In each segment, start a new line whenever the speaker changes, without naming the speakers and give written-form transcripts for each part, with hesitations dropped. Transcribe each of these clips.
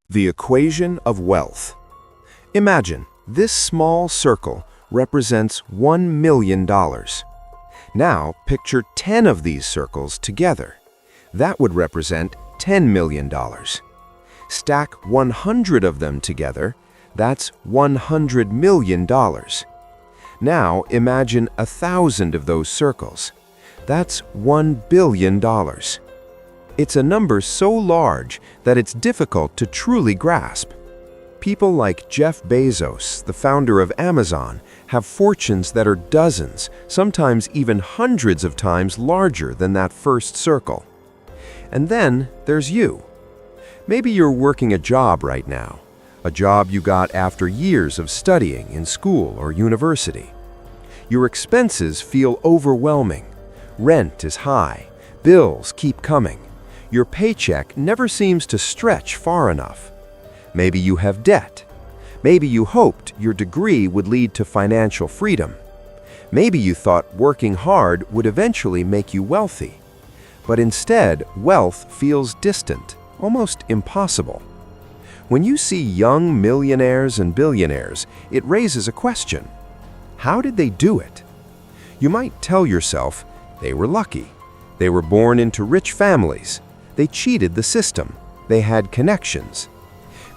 The equation of wealth. Imagine, this small circle represents $1 million. Now, picture 10 of these circles together. That would represent $10 million. Stack 100 of them together, that's $100 million. Now, imagine 1,000 of those circles. That's $1 billion. It's a number so large that it's difficult to truly grasp. People like Jeff Bezos, the founder of Amazon, have fortunes that are dozens, sometimes even hundreds of times larger than that first circle. And then there's you. Maybe you're working a job right now, a job you got after years of studying in school or university. Your expenses feel overwhelming. Rent is high, bills keep coming. Your paycheck never seems to stretch far enough. Maybe you have debt. Maybe you hoped your degree would lead to financial freedom. Maybe you thought working hard would eventually make you wealthy. But instead, wealth feels distant, almost impossible. When you see young millionaires and billionaires, it raises a question. How did they do it? You might tell yourself they were lucky. They were born into rich families. They cheated the system. They had connections.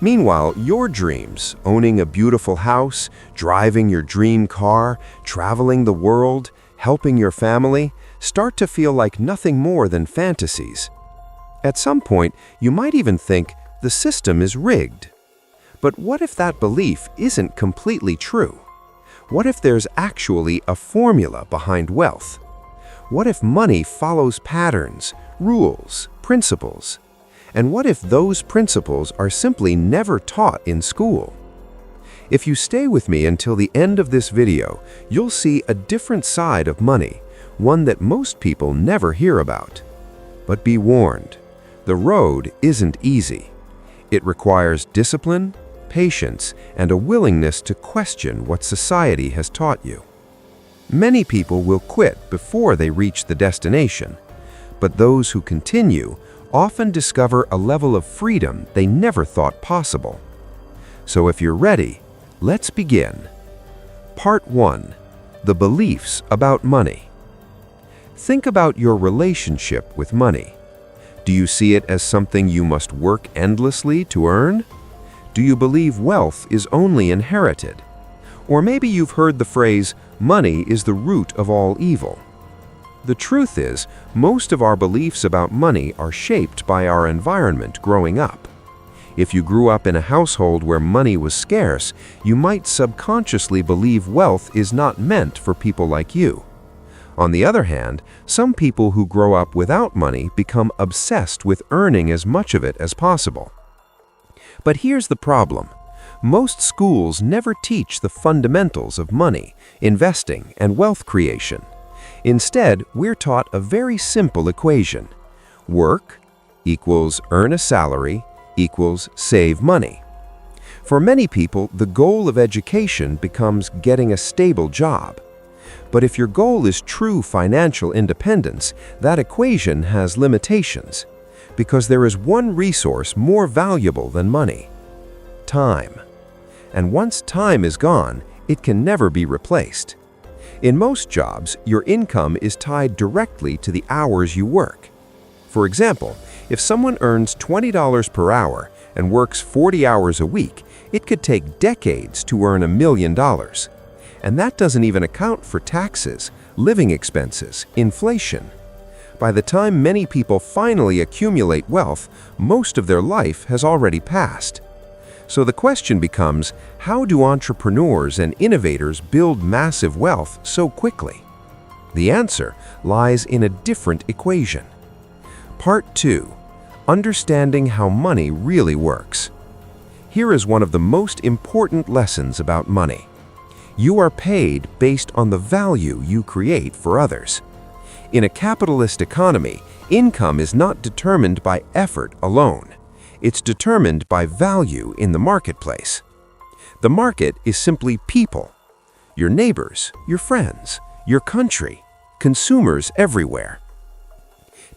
Meanwhile, your dreams, owning a beautiful house, driving your dream car, traveling the world, helping your family, start to feel like nothing more than fantasies. At some point, you might even think the system is rigged. But what if that belief isn't completely true? What if there's actually a formula behind wealth? What if money follows patterns, rules, principles? And what if those principles are simply never taught in school? If you stay with me until the end of this video, you'll see a different side of money, one that most people never hear about. But be warned, the road isn't easy. It requires discipline, patience, and a willingness to question what society has taught you. Many people will quit before they reach the destination, but those who continue often discover a level of freedom they never thought possible. So if you're ready, let's begin. Part 1. The beliefs about money. Think about your relationship with money. Do you see it as something you must work endlessly to earn? Do you believe wealth is only inherited? Or maybe you've heard the phrase, money is the root of all evil. The truth is, most of our beliefs about money are shaped by our environment growing up. If you grew up in a household where money was scarce, you might subconsciously believe wealth is not meant for people like you. On the other hand, some people who grow up without money become obsessed with earning as much of it as possible. But here's the problem. Most schools never teach the fundamentals of money, investing, and wealth creation. Instead, we're taught a very simple equation. Work equals earn a salary equals save money. For many people, the goal of education becomes getting a stable job. But if your goal is true financial independence, that equation has limitations, because there is one resource more valuable than money: time. And once time is gone, it can never be replaced. In most jobs, your income is tied directly to the hours you work. For example, if someone earns $20 per hour and works 40 hours a week, it could take decades to earn $1 million. And that doesn't even account for taxes, living expenses, inflation. By the time many people finally accumulate wealth, most of their life has already passed. So the question becomes, how do entrepreneurs and innovators build massive wealth so quickly? The answer lies in a different equation. Part 2. Understanding how money really works. Here is one of the most important lessons about money. You are paid based on the value you create for others. In a capitalist economy, income is not determined by effort alone. It's determined by value in the marketplace. The market is simply people. Your neighbors, your friends, your country, consumers everywhere.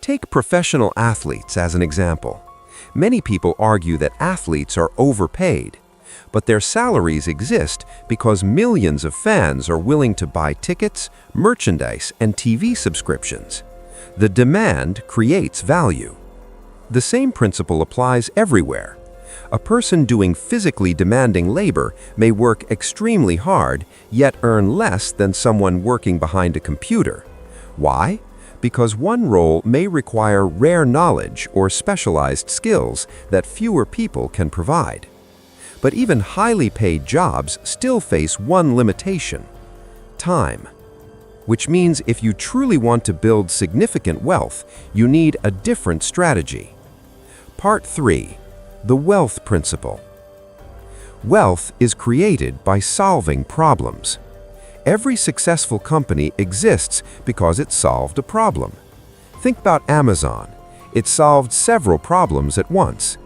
Take professional athletes as an example. Many people argue that athletes are overpaid, but their salaries exist because millions of fans are willing to buy tickets, merchandise, and TV subscriptions. The demand creates value. The same principle applies everywhere. A person doing physically demanding labor may work extremely hard, yet earn less than someone working behind a computer. Why? Because one role may require rare knowledge or specialized skills that fewer people can provide. But even highly paid jobs still face one limitation: time. Which means if you truly want to build significant wealth, you need a different strategy. Part 3. The Wealth Principle. Wealth is created by solving problems. Every successful company exists because it solved a problem. Think about Amazon. It solved several problems at once: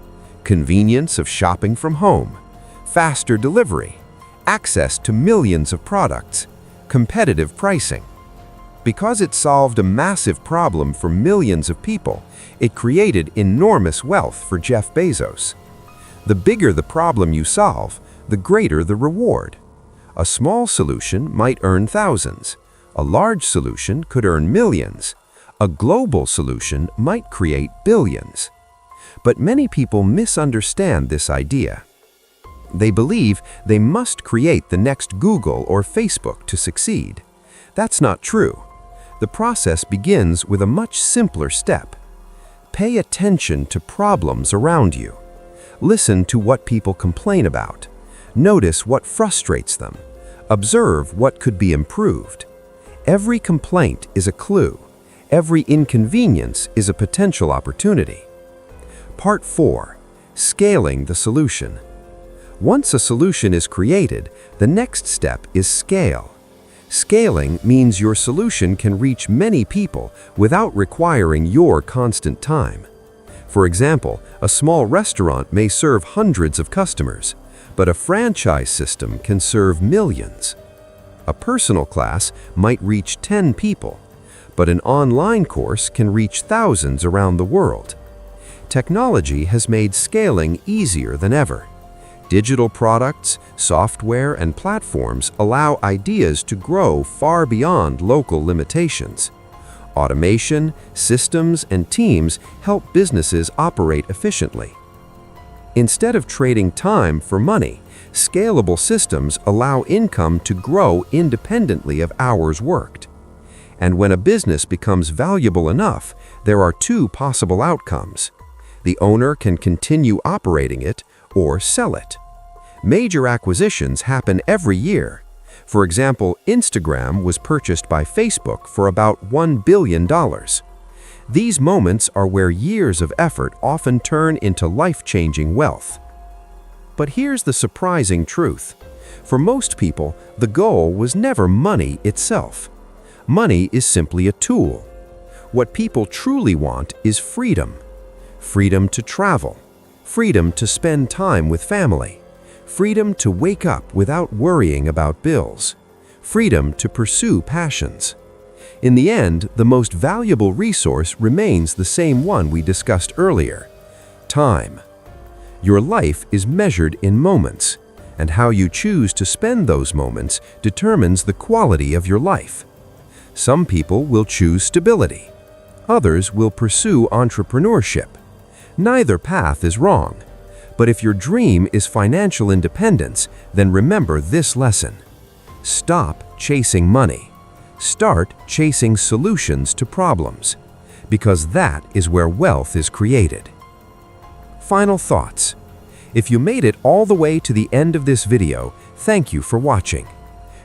convenience of shopping from home, faster delivery, access to millions of products, competitive pricing. Because it solved a massive problem for millions of people, it created enormous wealth for Jeff Bezos. The bigger the problem you solve, the greater the reward. A small solution might earn thousands. A large solution could earn millions. A global solution might create billions. But many people misunderstand this idea. They believe they must create the next Google or Facebook to succeed. That's not true. The process begins with a much simpler step. Pay attention to problems around you. Listen to what people complain about. Notice what frustrates them. Observe what could be improved. Every complaint is a clue. Every inconvenience is a potential opportunity. Part 4. Scaling the solution. Once a solution is created, the next step is scale. Scaling means your solution can reach many people without requiring your constant time. For example, a small restaurant may serve hundreds of customers, but a franchise system can serve millions. A personal class might reach 10 people, but an online course can reach thousands around the world. Technology has made scaling easier than ever. Digital products, software, and platforms allow ideas to grow far beyond local limitations. Automation, systems, and teams help businesses operate efficiently. Instead of trading time for money, scalable systems allow income to grow independently of hours worked. And when a business becomes valuable enough, there are two possible outcomes. The owner can continue operating it or sell it. Major acquisitions happen every year. For example, Instagram was purchased by Facebook for about $1 billion. These moments are where years of effort often turn into life-changing wealth. But here's the surprising truth. For most people, the goal was never money itself. Money is simply a tool. What people truly want is freedom. Freedom to travel. Freedom to spend time with family. Freedom to wake up without worrying about bills. Freedom to pursue passions. In the end, the most valuable resource remains the same one we discussed earlier: time. Your life is measured in moments, and how you choose to spend those moments determines the quality of your life. Some people will choose stability. Others will pursue entrepreneurship. Neither path is wrong. But if your dream is financial independence, then remember this lesson. Stop chasing money. Start chasing solutions to problems, because that is where wealth is created. Final thoughts. If you made it all the way to the end of this video, thank you for watching.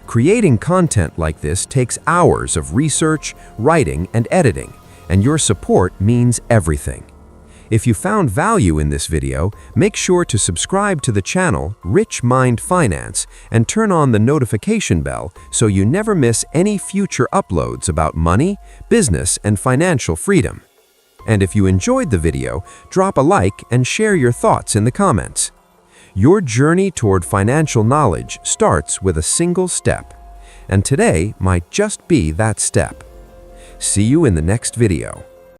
Creating content like this takes hours of research, writing, and editing, and your support means everything. If you found value in this video, make sure to subscribe to the channel Rich Mind Finance and turn on the notification bell so you never miss any future uploads about money, business, and financial freedom. And if you enjoyed the video, drop a like and share your thoughts in the comments. Your journey toward financial knowledge starts with a single step, and today might just be that step. See you in the next video.